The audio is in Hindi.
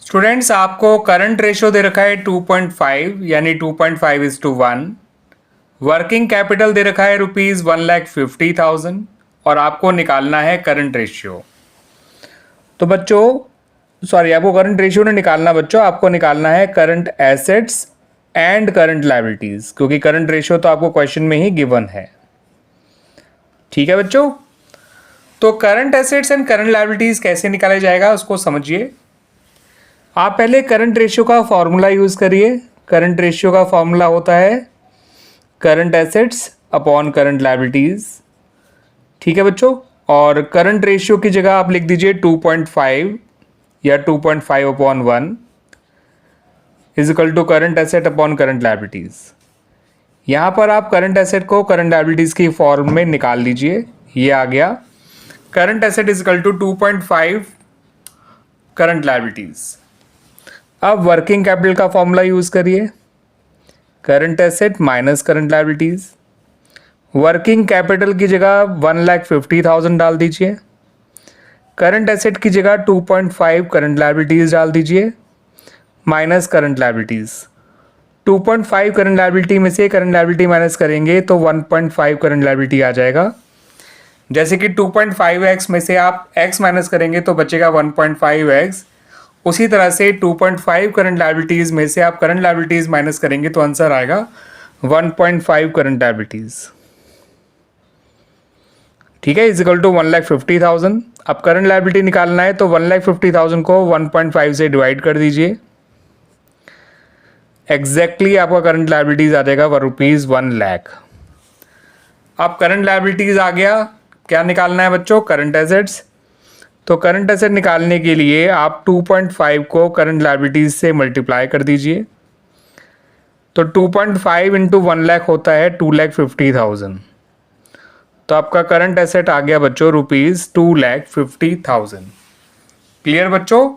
स्टूडेंट्स, आपको करंट रेशियो दे रखा है 2.5 यानी 2.5:1। वर्किंग कैपिटल दे रखा है ₹1,50,000 और आपको निकालना है करंट रेशियो। तो बच्चों आपको करंट रेशियो नहीं निकालना बच्चों, आपको निकालना है current assets and current liabilities, क्योंकि करंट रेशियो तो आपको क्वेश्चन में ही गिवन है। ठीक है बच्चों, तो current assets and current liabilities कैसे निकाला जाएगा उसको समझिए। आप पहले करंट रेशियो का फॉर्मूला यूज़ करिए। करंट रेशियो का फॉर्मूला होता है current assets upon current liabilities. ठीक है बच्चों, और करंट रेशियो की जगह आप लिख दीजिए 2.5 या 2.5/1 is equal to current asset upon current liabilities. यहाँ पर आप करंट एसेट को करंट लायबिलिटीज़ की फॉर्म में निकाल लीजिए। ये आ गया current asset is equal to 2.5 current liabilities. अब वर्किंग कैपिटल का फॉर्मूला यूज़ करिए, current asset minus current liabilities. Working capital की जगह 1,50,000 डाल दीजिए, करंट एसेट की जगह 2.5 करंट लायबिलिटीज़ डाल दीजिए, minus current liabilities. 2.5 current liability में से करंट लायबिलिटी माइनस करेंगे तो 1.5 करंट लायबिलिटी आ जाएगा। जैसे कि 2.5x में से आप x माइनस करेंगे तो बचेगा 1.5x। उसी तरह से 2.5 करंट लायबिलिटीज़ में से आप करंट लायबिलिटीज़ माइनस करेंगे तो आंसर आएगा 1.5 करंट लायबिलिटीज़। ठीक है, इज इक्वल टू 1,50,000। अब करंट लायबिलिटी निकालना है तो 1,50,000 को 1.5 से डिवाइड कर दीजिए। एग्जैक्टली आपका करंट लायबिलिटीज़ आ जाएगा ₹1,00,000। अब करंट लायबिलिटीज़ आ गया, क्या निकालना है बच्चों? Current assets. तो करंट एसेट निकालने के लिए आप 2.5 को करंट लायबिलिटीज से मल्टीप्लाई कर दीजिए। तो 2.5 इंटू 1,00,000 होता है 2,50,000। तो आपका करंट एसेट आ गया बच्चों ₹2,50,000। क्लियर बच्चों?